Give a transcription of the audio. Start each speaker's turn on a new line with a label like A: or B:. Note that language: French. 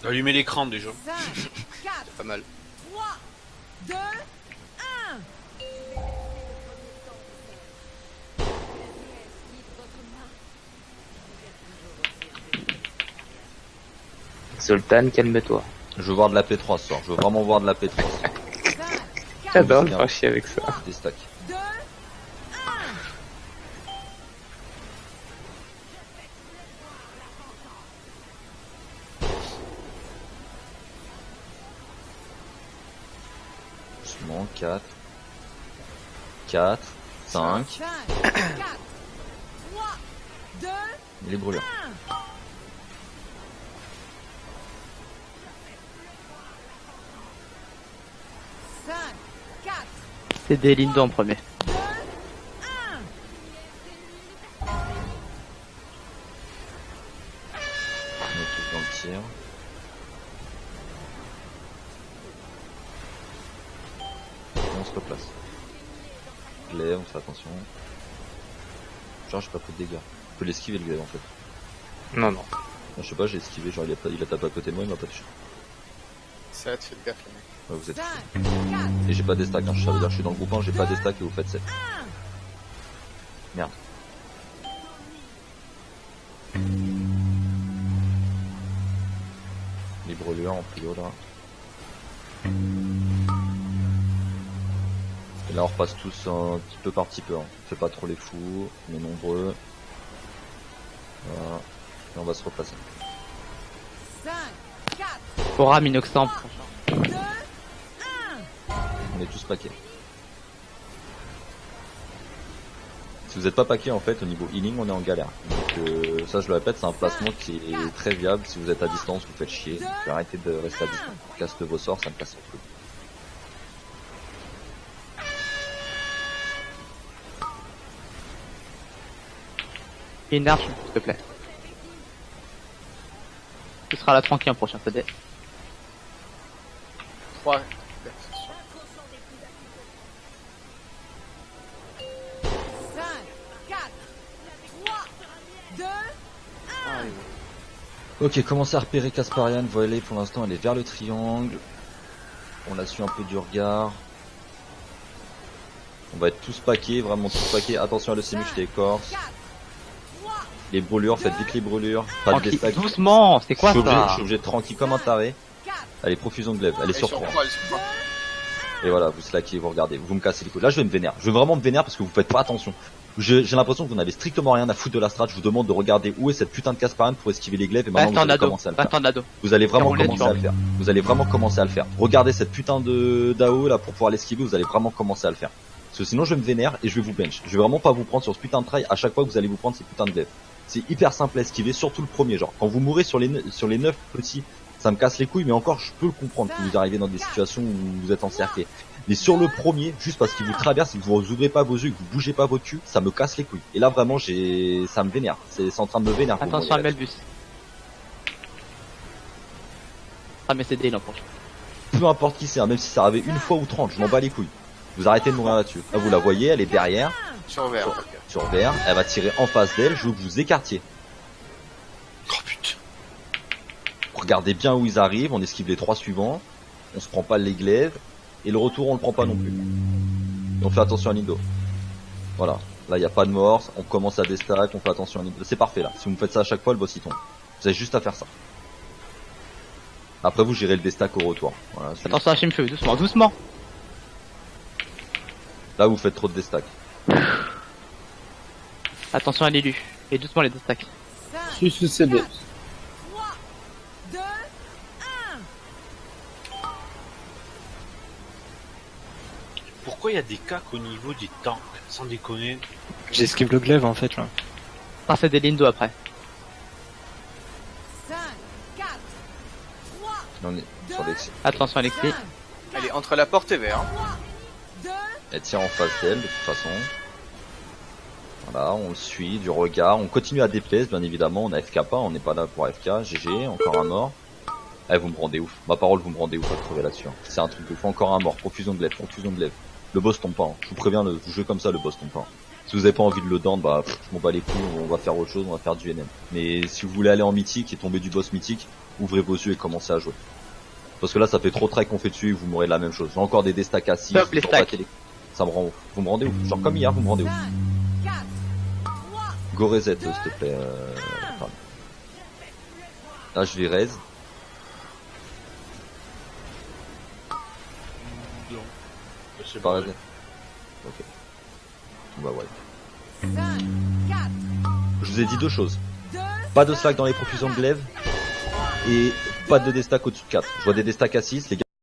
A: Allumer l'écran déjà.
B: 5, 4,
C: C'est pas mal.
B: 3, 2, 1.
D: Zoltan, calme-toi.
E: Je veux voir de la P3 ce soir, je veux vraiment voir de la P3.
B: 5, 4,
D: J'adore me faire chier avec ça.
E: Des stacks.
B: 2, 1.
E: Doucement, 4. 4. 5.
B: 5, 4, 3, 2,
E: Il est brûleur.
B: 1.
D: C'est des Lindo en premier.
E: On est tous dans le tir. Et on se replace. Glaive, on fait attention. Genre j'ai pas pris de dégâts. Je peux l'esquiver le glaive en fait.
D: Non.
E: Non, je sais pas, j'ai esquivé, genre il a tapé à côté de moi, il m'a pas touché.
C: Ça va te faire gaffe, les mecs.
E: Ouais, vous êtes
B: 5,
E: fous.
B: 4,
E: Et j'ai pas des stacks, hein. Ça veut dire que je suis dans le groupe 1, j'ai pas des stacks et vous faites 7. Merde. Les brûlures en prio là. Et là on repasse tous un petit peu par petit peu. Hein. On fait pas trop les fous, on est nombreux. Voilà. Et on va se replacer.
B: 5, 4,
D: Aura Minoxamp.
B: 2, 1.
E: On est tous paquets. Si vous êtes pas paquets en fait au niveau healing on est en galère. Donc ça je le répète, c'est un placement qui est très viable. Si vous êtes à distance vous faites chier. Donc arrêtez de rester à distance. Caste vos sorts, ça me casse le truc.
D: Et une arche, s'il te plaît. Ce sera la tranquille en prochain CD.
C: 3.
B: 5, 4, 3, 2, 1.
E: Ok, commencez à repérer Casparian. Voyez, pour l'instant elle est vers le triangle. On la suit un peu du regard. On va être tous paquets, vraiment tous paquets. Attention à le simuche des écorce.
B: 4, 3,
E: Les brûlures, faites vite les brûlures. Pas de
D: Tranquille,
E: destac.
D: doucement, c'est quoi
E: Je suis
D: ça?
E: obligé de tranquille comme un taré.
B: 4,
E: Allez, profusion de glaive. Elle est sur 3.
C: Elle est sur 3.
E: Et voilà, vous slackez, vous regardez, vous me cassez les couilles. Là, je vais me vénère. Je vais vraiment me vénère parce que vous faites pas attention. J'ai l'impression que vous n'avez strictement rien à foutre de la strat. Je vous demande de regarder où est cette putain de Casparian pour esquiver les glaives et maintenant
D: Reste
E: vous
D: en
E: allez
D: ado.
E: commencer à le faire.
D: Reste en ado.
E: Vous allez vraiment
D: Roulette,
E: commencer à le faire. Vous allez vraiment commencer à le faire. Regardez cette putain de d'AO là pour pouvoir l'esquiver, vous allez vraiment commencer à le faire. Parce que sinon je vais me vénère et je vais vous bench. Je vais vraiment pas vous prendre sur ce putain de try à chaque fois que vous allez vous prendre ces putains de glaives. C'est hyper simple à esquiver, surtout le premier genre. Quand vous mourrez sur les 9 petits, ça me casse les couilles, mais encore je peux le comprendre que vous arrivez dans des situations où vous êtes encerclé. Mais sur le premier, juste parce qu'il vous traverse et que vous ouvrez pas vos yeux, que vous bougez pas votre cul, ça me casse les couilles. Et là vraiment ça me vénère. C'est en train de me vénère. pour
D: Attention à
E: mourir.
D: Melbus. Ah mais c'est D l'an prochain.
E: Peu importe qui c'est, hein, même si ça arrivait une fois ou 30, je m'en bats les couilles. Vous arrêtez de mourir là-dessus. Là vous la voyez, elle est derrière,
C: Sur vert.
E: sur vert, elle va tirer en face d'elle, je veux que vous écartiez.
A: Oh putain.
E: Regardez bien où ils arrivent, on esquive les 3 suivants, on se prend pas les glaives, et le retour on le prend pas non plus. Et on fait attention à Nindo. Voilà, là il n'y a pas de mort, on commence à déstack, on fait attention à Nindo. C'est parfait là, si vous me faites ça à chaque fois, le boss il tombe. Vous avez juste à faire ça. Après vous gérez le déstack au retour. Voilà,
D: Attention à Chimfeu, doucement, doucement.
E: là vous faites trop de déstack.
D: Attention à l'élu. Et doucement les deux stacks.
B: 5,
F: Suis CD.
B: 3, 2, 1.
A: Pourquoi il y a des cacs au niveau des tanks? Sans déconner.
F: J'esquive le glaive en fait là.
D: Ah c'est des Lindo après.
B: 5, 4, 3,
E: On est sur l'ex.
D: Attention Alexis.
B: 5,
C: Elle est entre la porte et vert.
B: 2,
E: Elle tire en face d'elle de toute façon. Voilà, on le suit du regard, on continue à déplaise bien évidemment, on a FK pas, on n'est pas là pour FK, GG, encore un mort. Eh vous me rendez ouf, ma parole vous me rendez ouf à crever là-dessus. C'est un truc de fou, encore un mort, profusion de glaive, profusion de glaive. Le boss tombe pas, hein. Je vous préviens, vous jouez comme ça, le boss tombe pas. Si vous avez pas envie de le down, je m'en bats les couilles, on va faire autre chose, on va faire du NM. Mais si vous voulez aller en mythique et tomber du boss mythique, ouvrez vos yeux et commencez à jouer. Parce que là, ça fait trop try qu'on fait dessus et vous mourrez de la même chose. J'ai encore des stacks à 6.
D: Stop les stacks.
E: Ça me rend ouf. Vous me rendez ouf. Genre comme hier, vous me rendez ouf.
B: 5, 4, 3,
E: Go reset, s'il te plaît. Pardon. Là, je vais raise.
A: Non. C'est
E: Pas
A: bon.
E: raise. Ok. Bah ouais.
B: 5, 4,
E: Je vous ai dit deux choses.
B: 2,
E: Pas de slack dans les profusions de glaive. Et pas de destack au-dessus de 4. Je vois des destacks à 6. Les gars.